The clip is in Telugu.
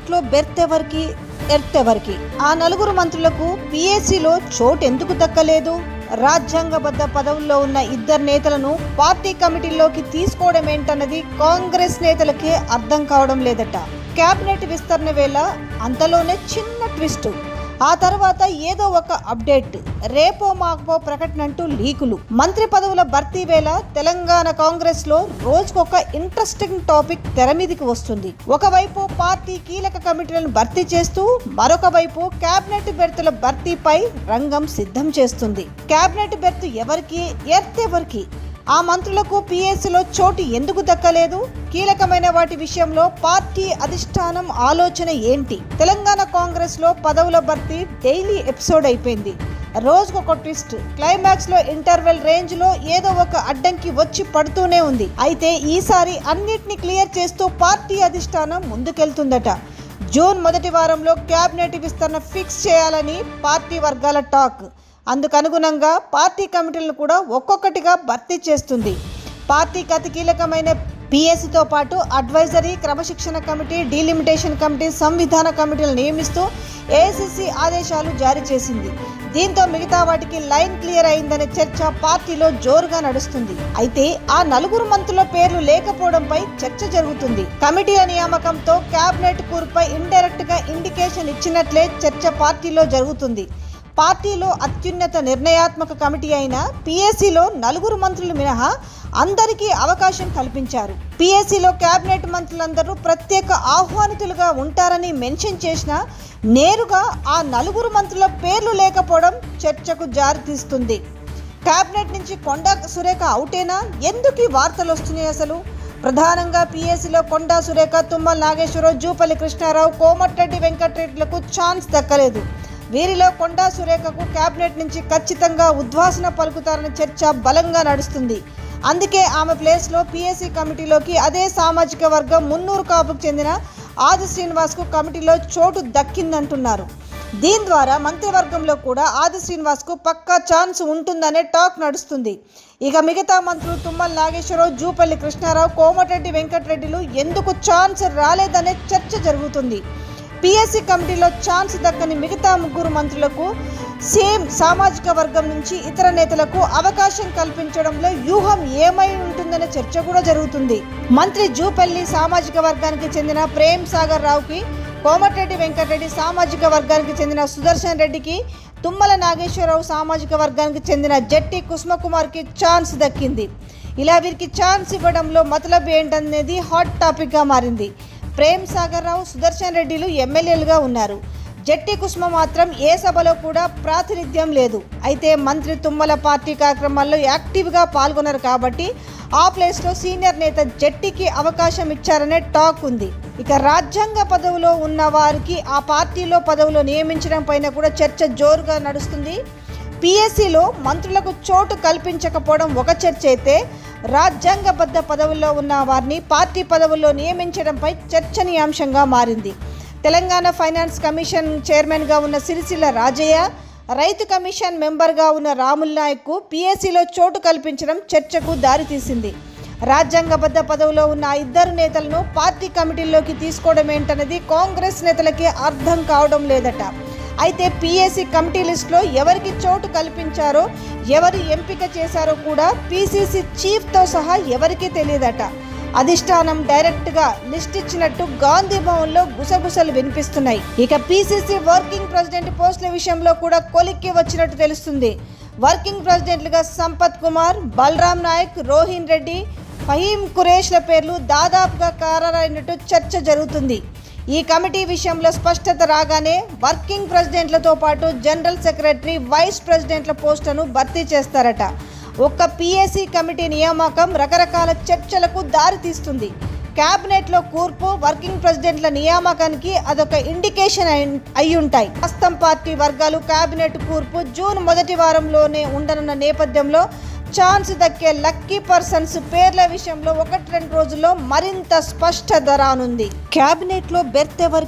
క్యాబినెట్లో బెర్త్ ఎవరికి, ఎర్త్ ఎవరికి? ఆ నలుగురు మంత్రులకు పీఏసీలో చోటు ఎందుకు దక్కలేదు? రాజ్యాంగబద్ధ పదవుల్లో ఉన్న ఇద్దరు నేతలను పార్టీ కమిటీల్లోకి తీసుకోవడం ఏంటన్నది కాంగ్రెస్ నేతలకే అర్థం కావడం లేదట. క్యాబినెట్ విస్తరణ వేళ అంతలోనే చిన్న ట్విస్ట్, ఆ తర్వాత ఏదో ఒక అప్డేట్, రేపో మాపో ప్రకటన అంటూ లీకులు. మంత్రి పదవుల భర్తీ వేళ తెలంగాణ కాంగ్రెస్ లో రోజుకొక ఇంట్రెస్టింగ్ టాపిక్ తెర మీదికి వస్తుంది. ఒకవైపు పార్టీ కీలక కమిటీలను భర్తీ చేస్తూ, మరొక వైపు క్యాబినెట్ బెర్తుల భర్తీపై రంగం సిద్ధం చేస్తుంది. క్యాబినెట్ బెర్త్ ఎవరికి, ఎర్త్ ఎవరికి? ఆ మంత్రులకు పీఏసీలో చోటు ఎందుకు దక్కలేదు? కీలకమైన వాటి విషయంలో పార్టీ అధిష్టానం ఆలోచన ఏంటి? తెలంగాణ కాంగ్రెస్ లో పదవుల భర్తీ డైలీ ఎపిసోడ్ అయిపోయింది. రోజుకొక ట్విస్ట్, క్లైమాక్స్ లో ఇంటర్వెల్ రేంజ్ లో ఏదో ఒక అడ్డంకి వచ్చి పడుతూనే ఉంది. అయితే ఈసారి అన్నిటిని క్లియర్ చేస్తూ పార్టీ అధిష్టానం ముందుకెళ్తుందట. జూన్ మొదటి వారంలో క్యాబినెట్ విస్తరణ ఫిక్స్ చేయాలని పార్టీ వర్గాల టాక్. అందుకనుగుణంగా పార్టీ కమిటీలను కూడా ఒక్కొక్కటిగా భర్తీ చేస్తుంది. పార్టీకి అతి కీలకమైన పీఏసీతో పాటు అడ్వైజరీ, క్రమశిక్షణ కమిటీ, డీలిమిటేషన్ కమిటీ, సంవిధాన కమిటీలు నియమిస్తూ ఏఐసీసీ ఆదేశాలు జారీ చేసింది. దీంతో మిగతా వాటికి లైన్ క్లియర్ అయిందనే చర్చ పార్టీలో జోరుగా నడుస్తుంది. అయితే ఆ నలుగురు మంత్రుల పేర్లు లేకపోవడంపై చర్చ జరుగుతుంది. కమిటీల నియామకంతో క్యాబినెట్ కూర్పుపై ఇండైరెక్ట్ గా ఇండికేషన్ ఇచ్చినట్లే చర్చ పార్టీలో జరుగుతుంది. పార్టీలో అత్యున్నత నిర్ణయాత్మక కమిటీ అయిన పీఏసీలో నలుగురు మంత్రులు మినహా అందరికీ అవకాశం కల్పించారు. పీఏసీలో కేబినెట్ మంత్రులందరూ ప్రత్యేక ఆహ్వానితులుగా ఉంటారని మెన్షన్ చేసినా నేరుగా ఆ నలుగురు మంత్రుల పేర్లు లేకపోవడం చర్చకు జారితీస్తుంది. కేబినెట్ నుంచి కొండా సురేఖ అవుటేనా? ఎందుకు ఈ వార్తలు వస్తున్నాయి అసలు? ప్రధానంగా పీఏసీలో కొండా సురేఖ, తుమ్మల నాగేశ్వరరావు, జూపల్లి కృష్ణారావు, కోమటిరెడ్డి వెంకటరెడ్డిలకు ఛాన్స్ దక్కలేదు. వీరిలో కొండా సురేఖకు కేబినెట్ నుంచి ఖచ్చితంగా ఉద్వాసన పలుకుతారనే చర్చ బలంగా నడుస్తుంది. అందుకే ఆమె ప్లేస్లో పీఏసీ కమిటీలోకి అదే సామాజిక వర్గం మున్నూరు కాపుకు చెందిన ఆది శ్రీనివాస్కు కమిటీలో చోటు దక్కిందంటున్నారు. దీని ద్వారా మంత్రివర్గంలో కూడా ఆది శ్రీనివాస్కు పక్కా ఛాన్స్ ఉంటుందనే టాక్ నడుస్తుంది. ఇక మిగతా మంత్రులు తుమ్మల నాగేశ్వరరావు, జూపల్లి కృష్ణారావు, కోమటిరెడ్డి వెంకటరెడ్డిలు ఎందుకు ఛాన్స్ రాలేదనే చర్చ జరుగుతుంది. పీఎస్సీ కమిటీలో ఛాన్స్ దక్కని మిగతా ముగ్గురు మంత్రులకు సేమ్ సామాజిక వర్గం నుంచి ఇతర నేతలకు అవకాశం కల్పించడంలో వ్యూహం ఏమై ఉంటుందనే చర్చ కూడా జరుగుతుంది. మంత్రి జూపల్లి సామాజిక వర్గానికి చెందిన ప్రేమ్ సాగర్ రావుకి, కోమటిరెడ్డి వెంకటరెడ్డి సామాజిక వర్గానికి చెందిన సుదర్శన్ రెడ్డికి, తుమ్మల నాగేశ్వరరావు సామాజిక వర్గానికి చెందిన జట్టి కుసుమకుమార్కి ఛాన్స్ దక్కింది. ఇలా వీరికి ఛాన్స్ ఇవ్వడంలో మతలబ్ ఏంటనేది హాట్ టాపిక్గా మారింది. ప్రేమ్ సాగర్ రావు, సుదర్శన్ రెడ్డిలు ఎమ్మెల్యేలుగా ఉన్నారు. జట్టి కుసుమ మాత్రం ఏ సభలో కూడా ప్రాతినిధ్యం లేదు. అయితే మంత్రి తుమ్మల పార్టీ కార్యక్రమాల్లో యాక్టివ్గా పాల్గొన్నారు కాబట్టి ఆ ప్లేస్లో సీనియర్ నేత జట్టికి అవకాశం ఇచ్చారనే టాక్ ఉంది. ఇక రాజ్యాంగ పదవిలో ఉన్న వారికి ఆ పార్టీలో పదవిలో నియమించడం పైన కూడా చర్చ జోరుగా నడుస్తుంది. పీఎస్సీలో మంత్రులకు చోటు కల్పించకపోవడం ఒక చర్చ అయితే, రాజ్యాంగబద్ధ పదవుల్లో ఉన్న వారిని పార్టీ పదవుల్లో నియమించడంపై చర్చనీయాంశంగా మారింది. తెలంగాణ ఫైనాన్స్ కమిషన్ చైర్మన్గా ఉన్న సిరిసిల్ల రాజయ్య, రైతు కమిషన్ మెంబర్గా ఉన్న రాముల్ నాయక్కు పీఏసీలో చోటు కల్పించడం చర్చకు దారితీసింది. రాజ్యాంగబద్ధ పదవిలో ఉన్న ఆ ఇద్దరు నేతలను పార్టీ కమిటీల్లోకి తీసుకోవడం ఏంటన్నది కాంగ్రెస్ నేతలకి అర్థం కావడం లేదట. అయితే పీఏసీ కమిటీ లిస్టులో ఎవరికి చోటు కల్పించారో, ఎవరు ఎంపిక చేశారో కూడా పీసీసీ చీఫ్తో సహా ఎవరికీ తెలియదట. అధిష్టానం డైరెక్ట్గా లిస్ట్ ఇచ్చినట్టు గాంధీ భవన్లో గుసగుసలు వినిపిస్తున్నాయి. ఇక పీసీసీ వర్కింగ్ ప్రెసిడెంట్ పోస్టుల విషయంలో కూడా కొలిక్కి వచ్చినట్టు తెలుస్తుంది. వర్కింగ్ ప్రెసిడెంట్లుగా సంపత్ కుమార్, బలరాం నాయక్, రోహిన్ రెడ్డి, ఫహీం ఖురేష్ల పేర్లు దాదాపుగా ఖరారైనట్టు చర్చ జరుగుతుంది. ఈ కమిటీ విషయంలో స్పష్టత రాగానే వర్కింగ్ ప్రెసిడెంట్లతో పాటు జనరల్ సెక్రటరీ, వైస్ ప్రెసిడెంట్ల పోస్టులను భర్తీ చేస్తారట. ఒక్క పీఏసీ కమిటీ నియామకం రకరకాల చర్చలకు దారితీస్తుంది. క్యాబినెట్లో కూర్పు, వర్కింగ్ ప్రెసిడెంట్ల నియామకానికి అదొక ఇండికేషన్ అయి ఉంటాయి. హస్తం పార్టీ వర్గాలు క్యాబినెట్ కూర్పు జూన్ మొదటి వారంలోనే ఉండనున్న నేపథ్యంలో ఛాన్స్ దక్కే లక్కీ పర్సన్స్ పేర్ల విషయంలో 1-2 రోజుల్లో మరింత స్పష్టత రానుంది. క్యాబినెట్లో బెర్త్ ఎవరికి?